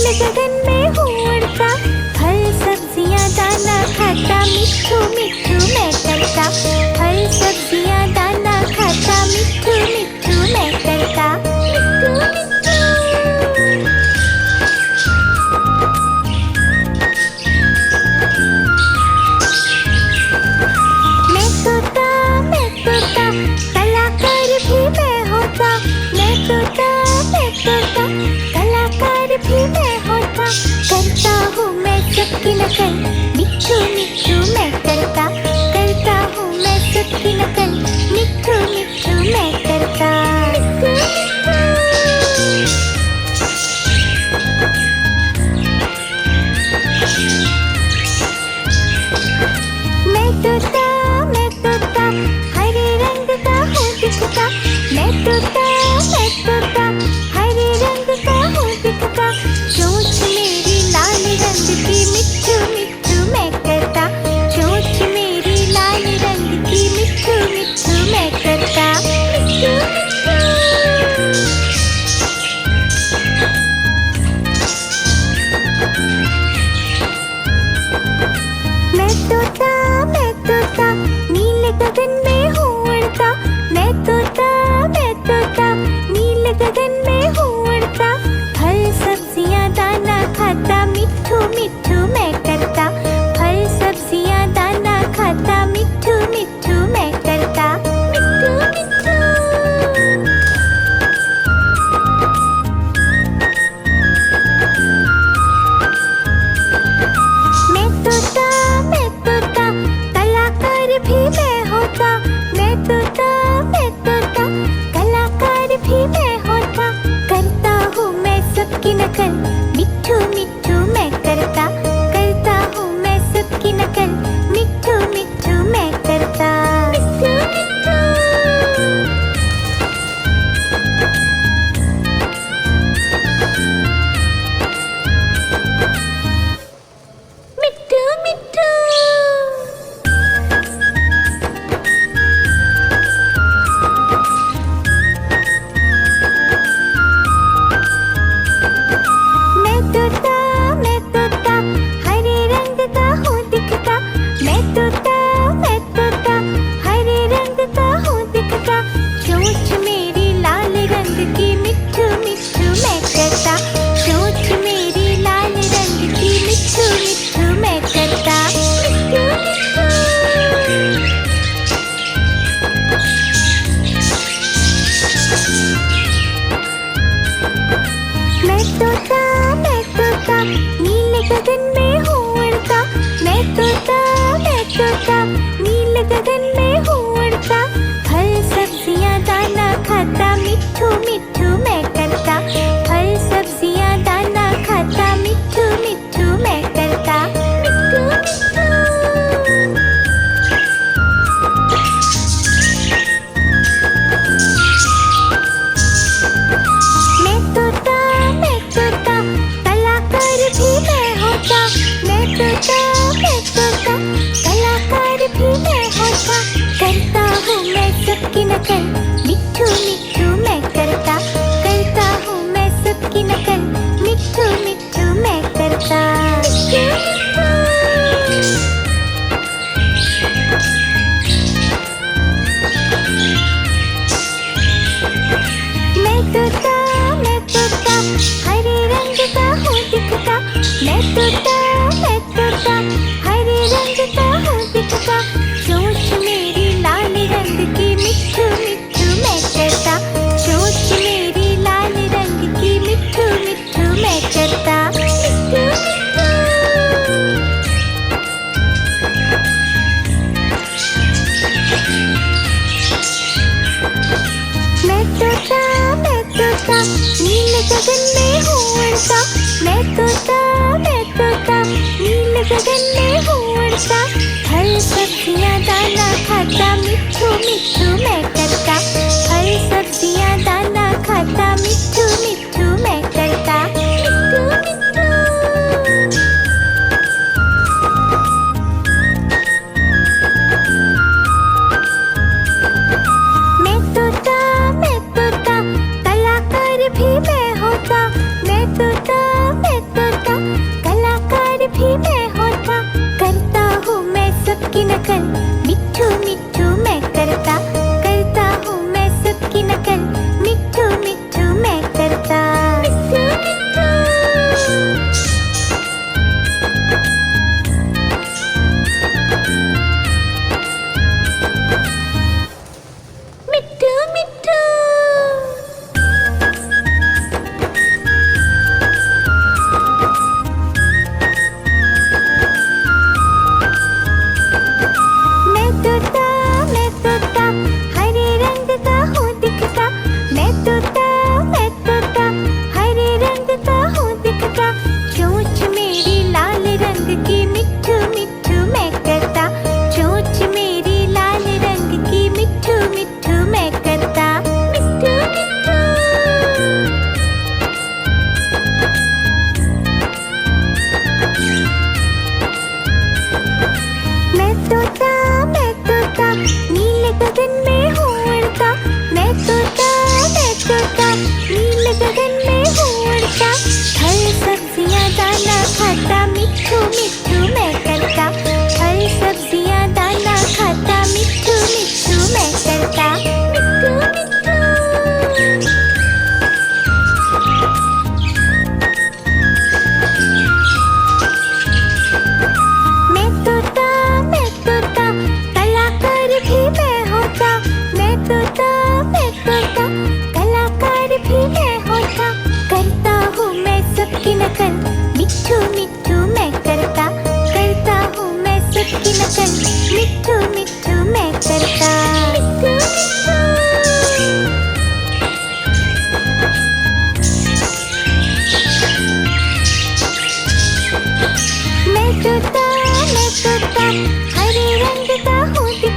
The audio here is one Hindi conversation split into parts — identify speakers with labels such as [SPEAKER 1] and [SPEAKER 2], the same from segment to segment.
[SPEAKER 1] नील गगन में हूँ उड़ता, फल सब्जियाँ दाना खाता, मिट्ठू मिट्ठू मैं करता। फल सब्जियाँ दाना खाता, मिट्ठू मिट्ठू मैं करता। मिट्ठू मिट्ठू। मैं तोता कलाकार भी मैं होता। मैं तोता कलाकार भी मैं होता। करता हूँ मैं सबकी नकल, मिट्ठू मिट्ठू मैं करता। करता हूँ मैं सबकी नकल, मिट्ठू मिट्ठू मैं करता। मैं तोता हरे रंग का हूँ दिखता। मैं तोता हरे रंग का हूँ दिखता। चोंच मेरी लाल रंग की, मिट्ठू मिट्ठू मैं करता। चोंच मेरी लाल रंग की, मिट्ठू मिट्ठू मैं करता। मिट्ठू मिट्ठू। मैं तोता नील गगन में हूँ उड़ता। मैं तोता नील गगन में हूँ उड़ता। फल सब्जियाँ दाना खाता, मिट्ठू मिट्ठू मैं करता। फल सब्जियाँ दाना खाता, मिट्ठू मिट्ठू मैं करता। मिट्ठू मिट्ठू। मैं तोता कलाकार भी मैं होता। मैं तोता कलाकार भी मैं होता। करता हूँ मैं सबकी नकल, मिट्ठू मिट्ठू मैं करता। करता हूँ मैं सबकी नकल, मिट्ठू मिट्ठू मैं करता। मिट्ठू मिट्ठू। मिट्ठू मिट्ठू। मैं तोता हरे रंग का हूँ दिखता। मैं तोता हरे रंग का हूँ दिखता। चोंच मेरी लाल रंग की, मिट्ठू मिट्ठू मैं करता। चोंच मेरी लाल रंग की, मिट्ठू मिट्ठू मैं करता। मिट्ठू मिट्ठू। मैं तोता नील गगन में हूँ उड़ता। मैं तोता नील गगन में हूँ उड़ता। फल सब्जियाँ दाना खाता, मिट्ठू मिट्ठू मैं करता। फल सब्जियाँ दाना खाता, मिट्ठू मिट्ठू मैं करता। मिट्ठू मिट्ठू। मैं तोता कलाकार भी मैं होता। मैं तोता कलाकार भी मैं होता। करता हूँ मैं सबकी नकल, मिट्ठू मिट्ठू मैं करता। करता हूँ मैं सबकी नकल, मिट्ठू मिट्ठू मैं करता। मिट्ठू मिट्ठू। मैं तोता हरे रंग का हूँ दिखता। मैं तोता हरे रंग का हूँ दिखता। चोंच मेरी लाल रंग की, मिट्ठू मिट्ठू मैं करता। चोंच मेरी लाल रंग की, मिट्ठू मिट्ठू मैं करता। मिट्ठू मिट्ठू। मैं तोता नील गगन में हूँ उड़ता। मैं तोता नील गगन में हूँ उड़ता। फल सब्जियाँ दाना खाता, मिट्ठू मिट्ठू मैं करता। फल सब्जियाँ दाना खाता, मिट्ठू मिट्ठू मैं करता। मिट्ठू मिट्ठू। मैं तोता कलाकार भी मैं होता। मैं तोता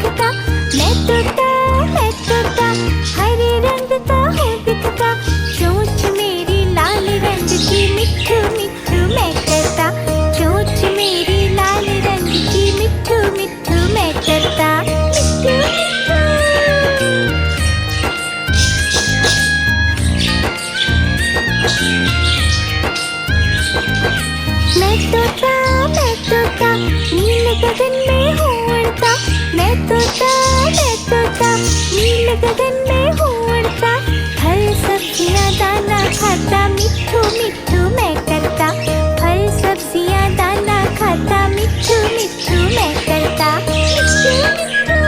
[SPEAKER 1] दिखता, मैं तोता हरे रंग का हूँ दिखता। चोंच मेरी लाल रंग की मिट्ठू मिट्ठू मैं करता, चोंच मेरी लाल रंग की मिट्ठू मिट्ठू मैं करता, मिट्ठू मिट्ठू। मैं तोता नील गगन में हूँ उड़ता, मैं तोता नील गगन में हूँ उड़ता। फल सब्जियाँ दाना खाता, मिट्ठू मिट्ठू मैं करता, फल सब्जियाँ दाना खाता, मिट्ठू मिट्ठू मैं करता, मिट्ठू मिट्ठू।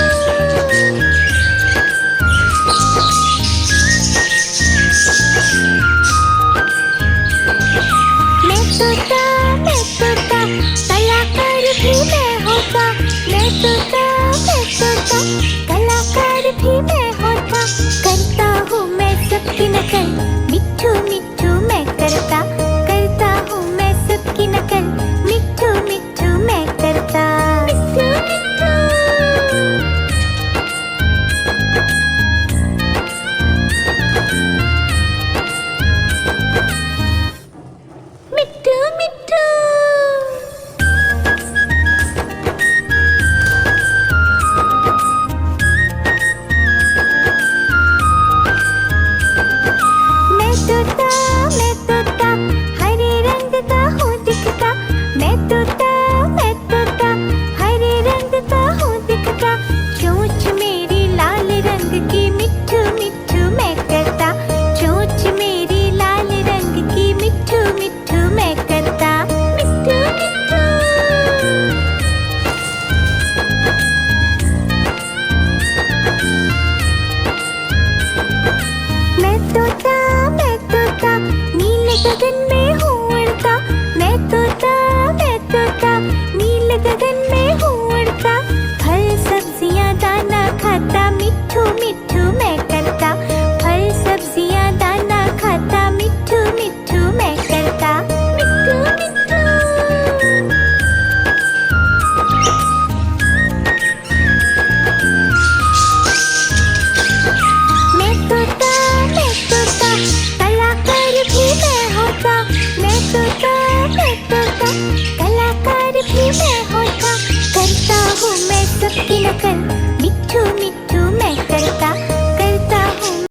[SPEAKER 1] मैं तोता कलाकार भी मैं होता, मैं तोता कलाकार भी मैं होता। करता हूँ मैं सबकी नकल, मिट्ठू मिट्ठू